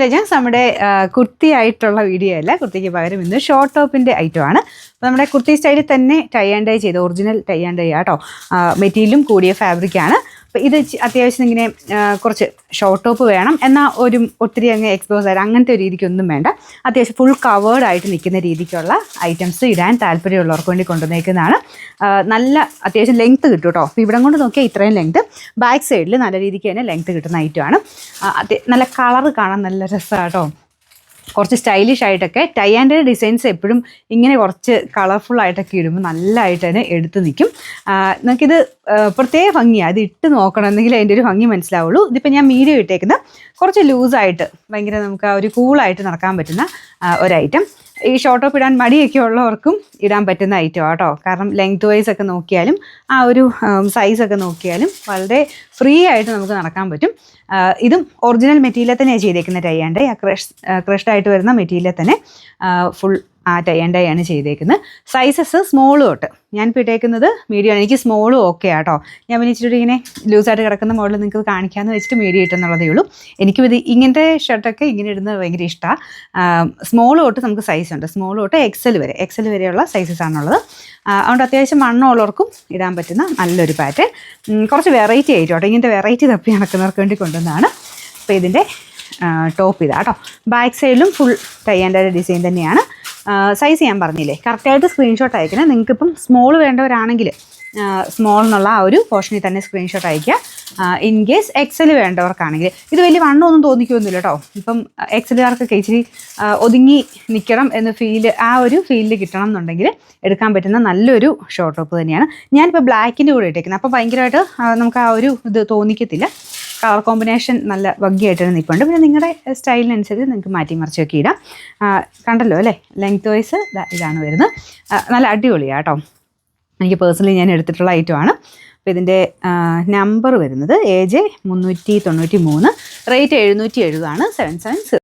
Legends നമ്മുടെ കുർത്തി ആയിട്ടുള്ള video അല്ല, കുർത്തിക്ക് പകരം ഇന്ന് ഷോർട്ട് ടോപ്പിൻ്റെ ഐറ്റമാണ്. അപ്പോൾ നമ്മുടെ കുർത്തി സ്റ്റൈലിൽ തന്നെ ടൈ ആൻഡ് ഡൈ ചെയ്ത് ഒറിജിനൽ ടൈ ആൻഡ് ഡൈ ആട്ടോ. മെറ്റീരിയലും കൂടിയ ഫാബ്രിക്കാണ്. അപ്പോൾ ഇത് അത്യാവശ്യം ഇങ്ങനെ കുറച്ച് ഷോർട്ട് ടോപ്പ് വേണം, എന്നാൽ ഒത്തിരി അങ്ങ് എക്സ്പോസ് ആയിട്ട് അങ്ങനത്തെ ഒരു രീതിക്കൊന്നും വേണ്ട. അത്യാവശ്യം ഫുൾ കവേർഡ് ആയിട്ട് നിൽക്കുന്ന രീതിക്കുള്ള ഐറ്റംസ് ഇടാൻ താല്പര്യമുള്ളവർക്ക് വേണ്ടി കൊണ്ടുവന്നേക്കുന്നതാണ്. നല്ല അത്യാവശ്യം ലെങ്ത്ത് കിട്ടും കേട്ടോ. അപ്പോൾ ഇവിടെ കൊണ്ട് നോക്കിയാൽ ഇത്രയും ലെങ്ത്ത്, ബാക്ക് സൈഡിൽ നല്ല രീതിക്ക് തന്നെ ലെങ്ത്ത് കിട്ടുന്ന ഐറ്റമാണ്. നല്ല കളറ് കാണാൻ നല്ല രസമാണ് കേട്ടോ. കുറച്ച് സ്റ്റൈലിഷ് ആയിട്ടൊക്കെ ടൈ ആൻഡ് ഡിസൈൻസ് എപ്പോഴും ഇങ്ങനെ കുറച്ച് കളർഫുൾ ആയിട്ടൊക്കെ ഇടുമ്പോൾ നല്ലതായിട്ട് തന്നെ എടുത്ത് നിൽക്കും. നമുക്കിത് പ്രത്യേക ഭംഗിയാണ്. ഇത് ഇട്ട് നോക്കണം, എന്നെങ്കിൽ അതിൻ്റെ ഒരു ഭംഗി മനസ്സിലാവുള്ളൂ. ഇതിപ്പോൾ ഞാൻ മീഡിയം ഇട്ടേക്കുന്നത് കുറച്ച് ലൂസായിട്ട് ഭയങ്കര നമുക്ക് ഒരു കൂളായിട്ട് നടക്കാൻ പറ്റുന്ന ഒരു ഐറ്റം. ഈ ഷോർട്ട് ടോപ്പ് ഇടാൻ മടിയൊക്കെ ഉള്ളവർക്കും ഇടാൻ പറ്റുന്ന ഐറ്റം കേട്ടോ. കാരണം ലെങ്ത് വൈസ് ഒക്കെ നോക്കിയാലും ആ ഒരു സൈസൊക്കെ നോക്കിയാലും വളരെ ഫ്രീ ആയിട്ട് നമുക്ക് നടക്കാൻ പറ്റും. ഇതും ഒറിജിനൽ മെറ്റീരിയൽ തന്നെയാണ് ചെയ്തേക്കുന്നത്. ടൈ ആൻഡ് ഡൈ ക്രഷ്ഡ് ആയിട്ട് വരുന്ന മെറ്റീരിയൽ തന്നെ ഫുൾ ടൈ ആൻഡ് ഡൈ ആണ് ചെയ്തേക്കുന്നത്. സൈസസ് സ്മോൾ തൊട്ട് ഞാനിപ്പോൾ ഇട്ടേക്കുന്നത് മീഡിയം ആണ്. എനിക്ക് സ്മോളും ഓക്കെ ആട്ടോ. ഞാൻ പിന്നെ ഇച്ചിരി ഇങ്ങനെ ലൂസായിട്ട് കിടക്കുന്ന മോഡൽ നിങ്ങൾക്ക് കാണിക്കാമെന്ന് വെച്ചിട്ട് മീഡിയം ഇട്ടെന്നുള്ളതേ ഉള്ളൂ. എനിക്കും ഇത് ഇങ്ങനത്തെ ഷർട്ടൊക്കെ ഇങ്ങനെ ഇടുന്നത് ഭയങ്കര ഇഷ്ടമാണ്. സ്മോൾ തൊട്ട് നമുക്ക് സൈസ് ഉണ്ട്, സ്മോൾ തൊട്ട് എക്സൽ വരെയുള്ള സൈസസ് ആണുള്ളത്. അതുകൊണ്ട് അത്യാവശ്യം വണ്ണമുള്ളവർക്കും ഇടാൻ പറ്റുന്ന നല്ലൊരു പാറ്റേൺ. കുറച്ച് വെറൈറ്റി ആയിട്ട് കേട്ടോ, ഇങ്ങനത്തെ വെറൈറ്റി തപ്പി നടക്കുന്നവർക്ക് വേണ്ടി കൊണ്ടുവന്നതാണ്. അപ്പോൾ ഇതിൻ്റെ ടോപ്പ് ഇതാ കേട്ടോ. ബാക്ക് സൈഡിലും full tie and dye design തന്നെയാണ്. സൈസ് ഞാൻ പറഞ്ഞില്ലേ, കറക്റ്റായിട്ട് സ്ക്രീൻഷോട്ട് അയക്കണം. നിങ്ങൾക്കിപ്പം സ്മോൾ വേണ്ടവരാണെങ്കിൽ സ്മോൾ എന്നുള്ള ആ ഒരു പോർഷനിൽ തന്നെ സ്ക്രീൻഷോട്ട് അയയ്ക്കുക. ഇൻ കേസ് എക്സൽ വേണ്ടവർക്കാണെങ്കിൽ ഇത് വലിയ വണ്ണമൊന്നും തോന്നിക്കൊന്നുമില്ല കേട്ടോ. ഇപ്പം എക്സലുകാർക്കൊക്കെ ഇച്ചിരി ഒതുങ്ങി നിൽക്കണം എന്ന് ആ ഒരു ഫീലിൽ കിട്ടണം എന്നുണ്ടെങ്കിൽ എടുക്കാൻ പറ്റുന്ന നല്ലൊരു ഷോർട്ട് ടോപ്പ് തന്നെയാണ്. ഞാനിപ്പോൾ ബ്ലാക്കിൻ്റെ കൂടെ ഇട്ടേക്കുന്നത്. അപ്പോൾ ഭയങ്കരമായിട്ട് നമുക്ക് ആ ഒരു ഇത് തോന്നിക്കത്തില്ല. കളർ കോമ്പിനേഷൻ നല്ല ഭംഗിയായിട്ട് തന്നെ നിൽപ്പുണ്ട്. പിന്നെ നിങ്ങളുടെ സ്റ്റൈലിനനുസരിച്ച് നിങ്ങൾക്ക് മാറ്റി മറിച്ചൊക്കെ ഇടാം. കണ്ടല്ലോ അല്ലേ, ലെങ്ത് വൈസ് ഇതാണ് വരുന്നത്. നല്ല അടിപൊളിയാണ് കേട്ടോ. എനിക്ക് പേഴ്സണലി ഞാൻ എടുത്തിട്ടുള്ള ഐറ്റമാണ്. അപ്പോൾ ഇതിൻ്റെ നമ്പർ വരുന്നത് AJ 393, റേറ്റ് 770 ആണ്. 770.